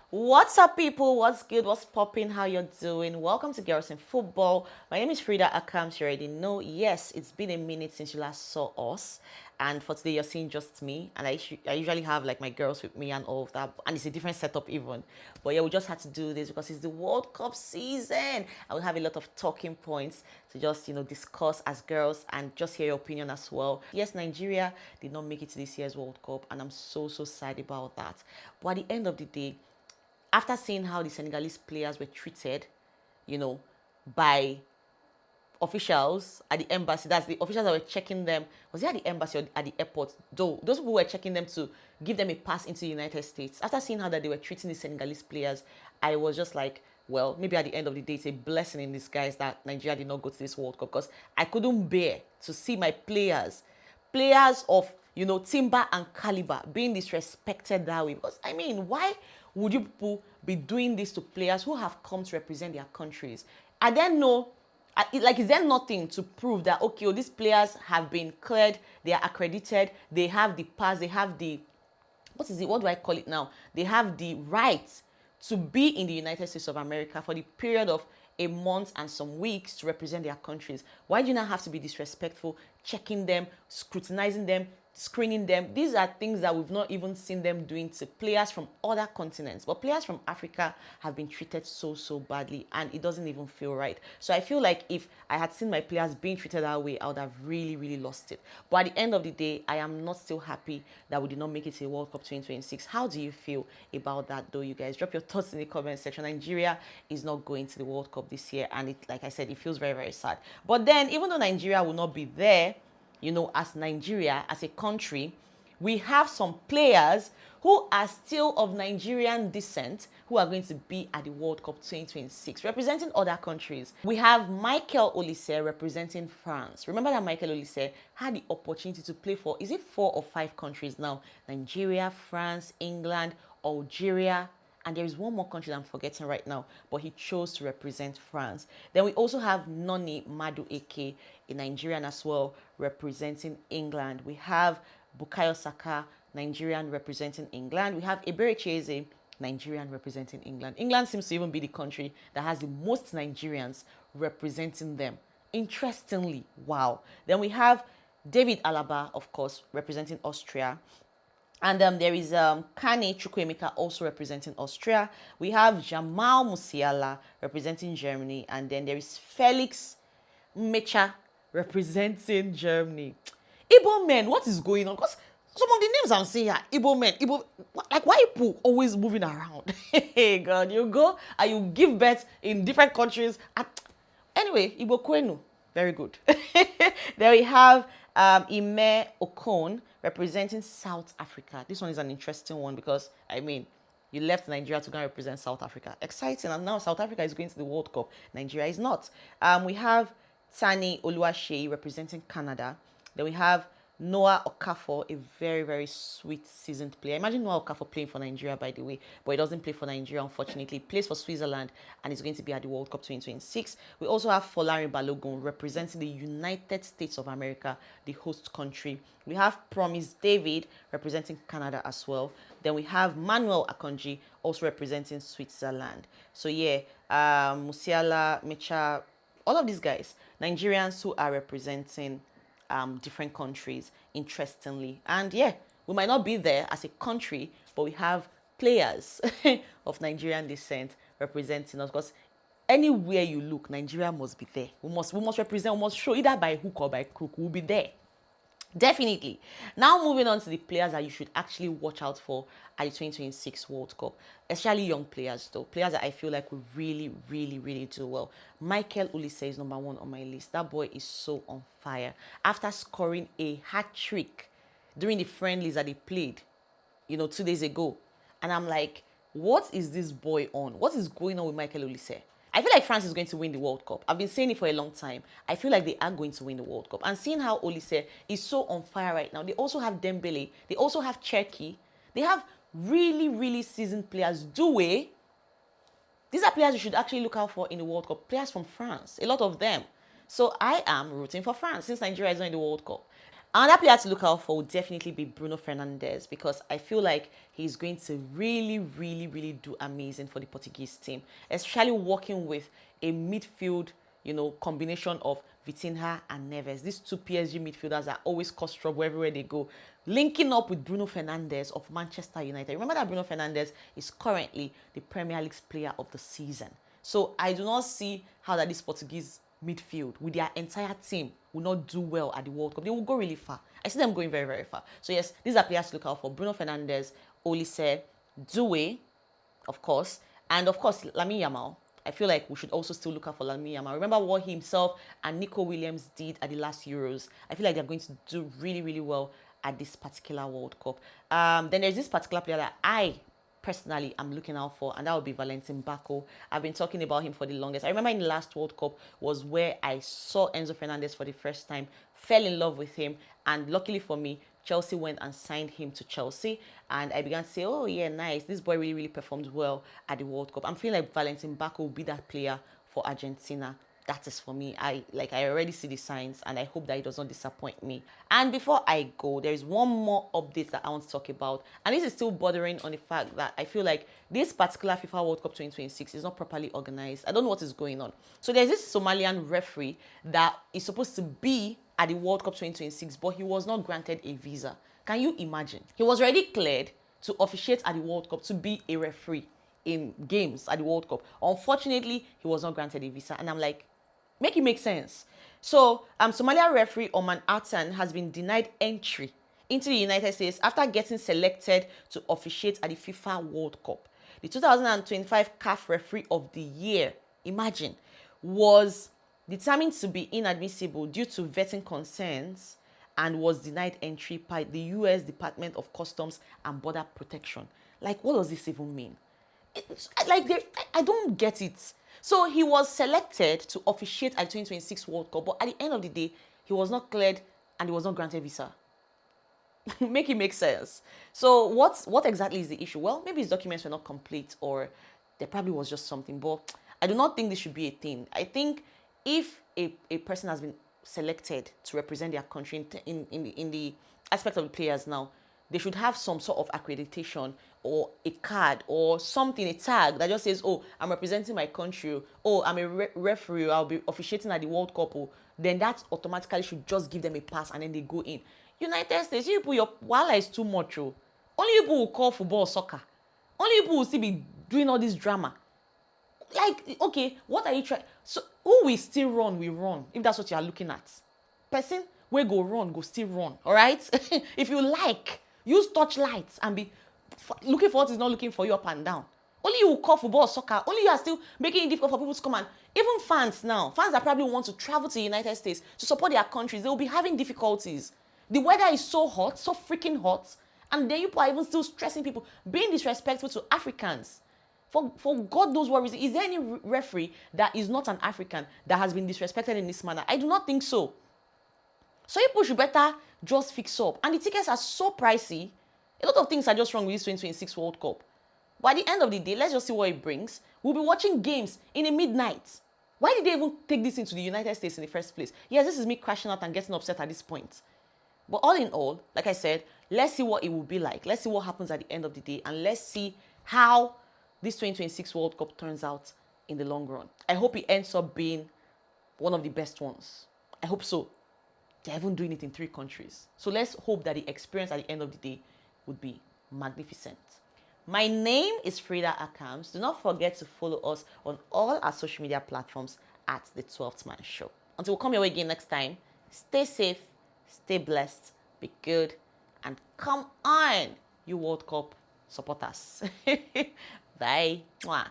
What's up, people? What's good? What's popping? How you're doing? Welcome to Girls in Football. My name is Frida Akams. You already know. Yes, it's been a minute since you last saw us, and for today you're seeing just me. And I usually have like my girls with me and all of that, and it's a different setup even. But yeah, we just had to do this because it's the World Cup season, and we have a lot of talking points to just discuss as girls and just hear your opinion as well. Yes, Nigeria did not make it to this year's World Cup, and I'm so sad about that. But at the end of the day, after seeing how the Senegalese players were treated, you know, by officials at the embassy, that's the officials that were checking them, was it at the embassy or at the airport? Though those people were checking them to give them a pass into the United States. After seeing how that they were treating the Senegalese players, I was just like, well, maybe at the end of the day, it's a blessing in disguise that Nigeria did not go to this World Cup, because I couldn't bear to see my players of timber and caliber being disrespected that way. Because I mean, why would you people be doing this to players who have come to represent their countries? I then know, like, is there nothing to prove that, okay, these players have been cleared, they are accredited, they have the pass, they have the, what do I call it now? They have the right to be in the United States of America for the period of a month and some weeks to represent their countries. Why do you not have to be disrespectful, checking them, scrutinizing them, screening them? These are things that we've not even seen them doing to players from other continents. But players from Africa have been treated so badly, and it doesn't even feel right. So I feel like if I had seen my players being treated that way, I would have really lost it. But at the end of the day, I am not still happy that we did not make it to World Cup 2026. How do you feel about that though, you guys? Drop your thoughts in the comment section. Nigeria is not going to the World Cup this year, and it, like I said, it feels very sad. But then, even though Nigeria will not be there, as Nigeria, as a country, we have some players who are still of Nigerian descent who are going to be at the World Cup 2026, representing other countries. We have Michael Olise representing France. Remember that Michael Olise had the opportunity to play for, is it 4 or 5 countries now? Nigeria, France, England, Algeria, and there is one more country that I'm forgetting right now, but he chose to represent France. Then we also have Noni Madueke, a Nigerian as well, representing England. We have Bukayo Saka, Nigerian, representing England. We have Eberechi Eze, Nigerian, representing England. England seems to even be the country that has the most Nigerians representing them. Interestingly, wow. Then we have David Alaba, of course, representing Austria. And there is Kane Chukwuemeka also representing Austria. We have Jamal Musiala representing Germany. And then there is Felix Mecha representing Germany. Igbo men, what is going on? Because some of the names I'm seeing here, Igbo men, like, why people always moving around? Hey, God, you go and you give birth in different countries. Anyway, Igbo Kwenu, very good. There we have Ime Okon representing South Africa. This one is an interesting one because, I mean, you left Nigeria to go and represent South Africa. Exciting. And now South Africa is going to the World Cup. Nigeria is not. We have Tani Oluwaseyi representing Canada. Then we have Noah Okafor, a very sweet seasoned player. Imagine Noah Okafor playing for Nigeria, by the way, but he doesn't play for Nigeria, unfortunately. He plays for Switzerland and is going to be at the World Cup 2026. We also have Folarin Balogun representing the United States of America, the host country. We have Promise David representing Canada as well. Then we have Manuel Akonji also representing Switzerland. So yeah, Musiala, Mecha, all of these guys, Nigerians who are representing different countries, interestingly. And yeah, we might not be there as a country, but we have players of Nigerian descent representing us, because anywhere you look, Nigeria must be there. We must represent, we must show, either by hook or by crook, we'll be there. Definitely. Now moving on to the players that you should actually watch out for at the 2026 World Cup, especially young players though, players that I feel like will really do well. Michael Olise is number 1 on my list. That boy is so on fire. After scoring a hat-trick during the friendlies that they played, 2 days ago. And I'm like, what is this boy on? What is going on with Michael Olise? I feel like France is going to win the World Cup. I've been saying it for a long time. I feel like they are going to win the World Cup. And seeing how Olise is so on fire right now, they also have Dembele, they also have Cherki, they have really seasoned players. These are players you should actually look out for in the World Cup. Players from France, a lot of them. So I am rooting for France since Nigeria is not in the World Cup. Another player to look out for would definitely be Bruno Fernandes because I feel like he's going to really, really, really do amazing for the Portuguese team, especially working with a midfield, combination of Vitinha and Neves. These two PSG midfielders are always cause trouble everywhere they go. Linking up with Bruno Fernandes of Manchester United. Remember that Bruno Fernandes is currently the Premier League's player of the season. So I do not see how that this Portuguese midfield with their entire team will not do well at the World Cup. They will go really far. I see them going very, very far. So yes, these are players to look out for. Bruno Fernandes, Olise, Due, of course, and of course Lamine Yamal. I feel like we should also still look out for Lamine Yamal. Remember what himself and Nico Williams did at the last Euros. I feel like they're going to do really, really well at this particular World Cup. Then there's this particular player that I personally I'm looking out for, and that would be Valentin Bako. I've been talking about him for the longest. I remember in the last World Cup was where I saw Enzo Fernandez for the first time, fell in love with him, and luckily for me, Chelsea went and signed him to Chelsea, and I began to say, oh yeah, nice, this boy really, really performed well at the World Cup. I'm feeling like Valentin Bako will be that player for Argentina. That is for me. I already see the signs, and I hope that it does not disappoint me. And before I go, there is one more update that I want to talk about, and this is still bordering on the fact that I feel like this particular FIFA World Cup 2026 is not properly organized. I don't know what is going on. So there's this Somalian referee that is supposed to be at the World Cup 2026, but he was not granted a visa. Can you imagine? He was already cleared to officiate at the World Cup, to be a referee in games at the World Cup. Unfortunately, he was not granted a visa, and I'm like, make it make sense. So, Somalia referee Oman Atan has been denied entry into the United States after getting selected to officiate at the FIFA World Cup. The 2025 CAF Referee of the Year, imagine, was determined to be inadmissible due to vetting concerns and was denied entry by the US Department of Customs and Border Protection. Like, what does this even mean? I don't get it. So he was selected to officiate at the 2026 World Cup, but at the end of the day, he was not cleared and he was not granted visa. Make it make sense. So what exactly is the issue? Well, maybe his documents were not complete, or there probably was just something, but I do not think this should be a thing. I think if a person has been selected to represent their country in the aspect of the players now, they should have some sort of accreditation or a card or something, a tag that just says, oh, I'm representing my country, oh, I'm a referee, I'll be officiating at the World Cup. Oh, then that automatically should just give them a pass and then they go in. United States, you people, your wala is too much. Oh. Only people will call football soccer. Only people will still be doing all this drama. Like, okay, what are you trying? So, who will still run, we run, if that's what you are looking at. Person, we go run, go still run, all right? If you like, use torchlights and be looking for what is not looking for you up and down. Only you will call football, soccer. Only you are still making it difficult for people to come, and even fans now, fans that probably want to travel to the United States to support their countries, they will be having difficulties. The weather is so hot, so freaking hot, and then you are even still stressing people, being disrespectful to Africans. For God knows what reason. Is there any referee that is not an African that has been disrespected in this manner? I do not think so. So people should better just fix up. And the tickets are so pricey. A lot of things are just wrong with this 2026 World Cup. But at the end of the day, let's just see what it brings. We'll be watching games in the midnight. Why did they even take this into the United States in the first place? Yes, this is me crashing out and getting upset at this point. But all in all, like I said, let's see what it will be like. Let's see what happens at the end of the day. And let's see how this 2026 World Cup turns out in the long run. I hope it ends up being one of the best ones. I hope so. They're even doing it in 3 countries. So let's hope that the experience at the end of the day would be magnificent. My name is Frida Akams. Do not forget to follow us on all our social media platforms at The 12th Man Show. Until we come your way again next time, stay safe, stay blessed, be good, and come on, you World Cup supporters. Bye. Mwah.